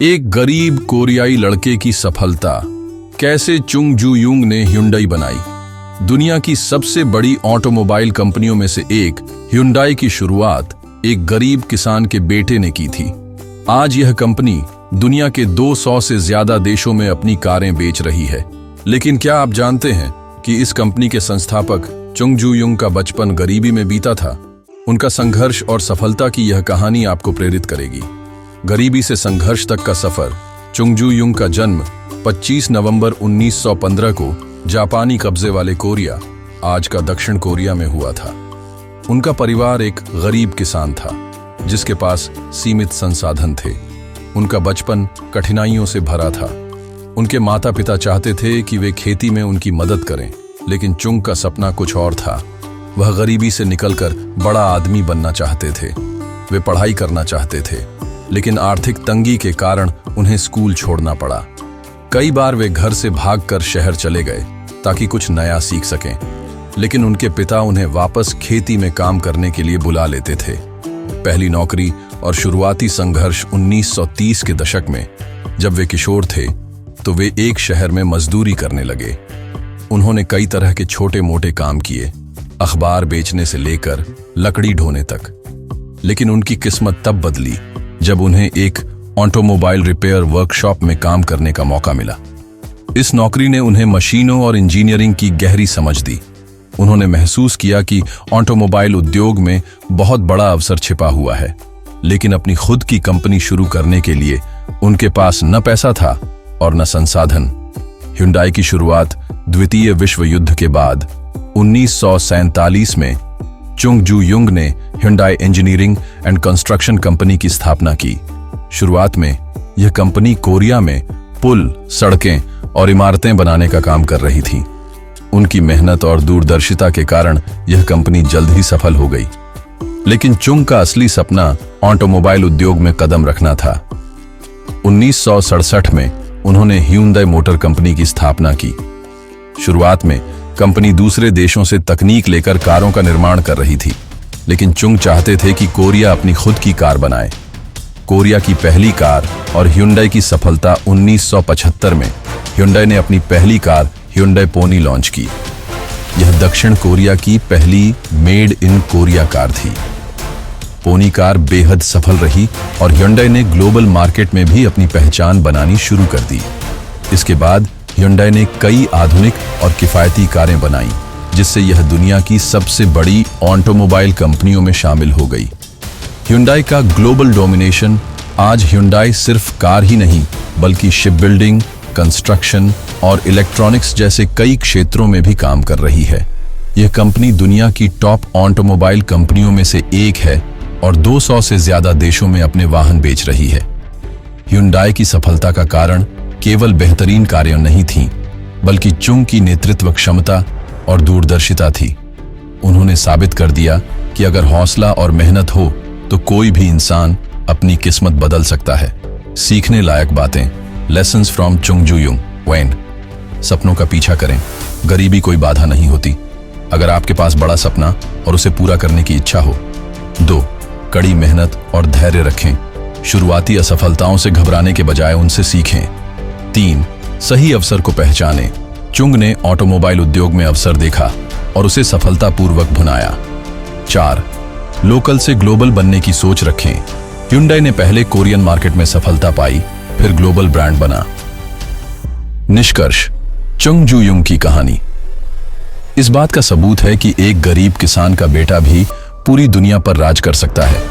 एक गरीब कोरियाई लड़के की सफलता, कैसे चुंग जू युंग ने ह्युंडई बनाई। दुनिया की सबसे बड़ी ऑटोमोबाइल कंपनियों में से एक ह्युंडई की शुरुआत एक गरीब किसान के बेटे ने की थी। आज यह कंपनी दुनिया के 200 से ज्यादा देशों में अपनी कारें बेच रही है। लेकिन क्या आप जानते हैं कि इस कंपनी के संस्थापक चुंग जू युंग का बचपन गरीबी में बीता था। उनका संघर्ष और सफलता की यह कहानी आपको प्रेरित करेगी। गरीबी से संघर्ष तक का सफर। चुंग जू युंग का जन्म 25 नवंबर 1915 को जापानी कब्जे वाले कोरिया, आज का दक्षिण कोरिया में हुआ था। उनका परिवार एक गरीब किसान था जिसके पास सीमित संसाधन थे। उनका बचपन कठिनाइयों से भरा था। उनके माता पिता चाहते थे कि वे खेती में उनकी मदद करें, लेकिन चुंग का सपना कुछ और था। वह गरीबी से निकलकर बड़ा आदमी बनना चाहते थे। वे पढ़ाई करना चाहते थे, लेकिन आर्थिक तंगी के कारण उन्हें स्कूल छोड़ना पड़ा। कई बार वे घर से भागकर शहर चले गए ताकि कुछ नया सीख सकें, लेकिन उनके पिता उन्हें वापस खेती में काम करने के लिए बुला लेते थे। पहली नौकरी और शुरुआती संघर्ष 1930 के दशक में। जब वे किशोर थे तो वे एक शहर में मजदूरी करने लगे। उन्होंने कई तरह के छोटे मोटे काम किए, अखबार बेचने से लेकर लकड़ी ढोने तक। लेकिन उनकी किस्मत तब बदली जब उन्हें एक ऑटोमोबाइल रिपेयर वर्कशॉप में काम करने का मौका मिला। इस नौकरी ने उन्हें मशीनों और इंजीनियरिंग की गहरी समझ दी। उन्होंने महसूस किया कि ऑटोमोबाइल उद्योग में बहुत बड़ा अवसर छिपा हुआ है, लेकिन अपनी खुद की कंपनी शुरू करने के लिए उनके पास न पैसा था और न संसाधन। ह्युंडई की शुरुआत द्वितीय विश्व युद्ध के बाद 1947 में चुंग जू युंग ने Hyundai engineering and construction company की स्थापना की। शुरुआत में यह कंपनी कोरिया में पुल, सड़कें और इमारतें बनाने का काम कर रही थी। उनकी मेहनत और दूरदर्शिता के कारण यह कंपनी जल्द ही सफल हो गई। लेकिन चुंग का असली सपना ऑटोमोबाइल उद्योग में कदम रखना था। 1967 में उन्होंने ह्युंडई मोटर कंपनी की स्थापना की। शुरुआत में कंपनी दूसरे देशों से तकनीक लेकर कारों का निर्माण कर रही थी, लेकिन चुंग चाहते थे कि कोरिया अपनी खुद की कार बनाए। कोरिया की पहली कार और ह्युंडई की सफलता 1975 में ह्युंडई ने अपनी पहली कार ह्युंडई पोनी लॉन्च की। यह दक्षिण कोरिया की पहली मेड इन कोरिया कार थी। पोनी कार बेहद सफल रही और ह्युंडई ने ग्लोबल मार्केट में भी अपनी पहचान बनानी शुरू कर दी। इसके बाद ह्युंडई ने कई आधुनिक और किफायती कारें बनाई, जिससे यह दुनिया की सबसे बड़ी ऑटोमोबाइल कंपनियों में शामिल हो गई। ह्युंडई का ग्लोबल डोमिनेशन। आज ह्युंडई सिर्फ कार ही नहीं, बल्कि शिप बिल्डिंग, कंस्ट्रक्शन और इलेक्ट्रॉनिक्स जैसे कई क्षेत्रों में भी काम कर रही है। यह कंपनी दुनिया की टॉप ऑटोमोबाइल कंपनियों में से एक है और 200 से ज्यादा देशों में अपने वाहन बेच रही है। ह्युंडई की सफलता का कारण केवल बेहतरीन कारें नहीं थीं, बल्कि चुंग की नेतृत्व क्षमता और दूरदर्शिता थी। उन्होंने साबित कर दिया कि अगर हौसला और मेहनत हो तो कोई भी इंसान अपनी किस्मत बदल सकता है। सीखने लायक बातें। लेसन्स फ्रॉम चुंग जू युंग। 1. सपनों का पीछा करें। गरीबी कोई बाधा नहीं होती, अगर आपके पास बड़ा सपना और उसे पूरा करने की इच्छा हो। 2. कड़ी मेहनत और धैर्य रखें। शुरुआती असफलताओं से घबराने के बजाय उनसे सीखें। 3. सही अवसर को पहचानें। चुंग ने ऑटोमोबाइल उद्योग में अवसर देखा और उसे सफलतापूर्वक भुनाया। 4. लोकल से ग्लोबल बनने की सोच रखें। ह्युंडई ने पहले कोरियन मार्केट में सफलता पाई, फिर ग्लोबल ब्रांड बना। निष्कर्ष। चुंग जू युंग की कहानी इस बात का सबूत है कि एक गरीब किसान का बेटा भी पूरी दुनिया पर राज कर सकता है,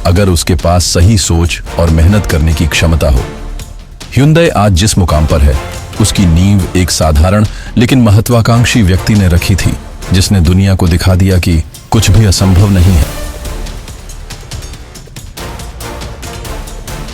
अगर उसके पास सही सोच और मेहनत करने की क्षमता हो। ह्युंडई आज जिस मुकाम पर है, उसकी नींव एक साधारण लेकिन महत्वाकांक्षी व्यक्ति ने रखी थी, जिसने दुनिया को दिखा दिया कि कुछ भी असंभव नहीं है।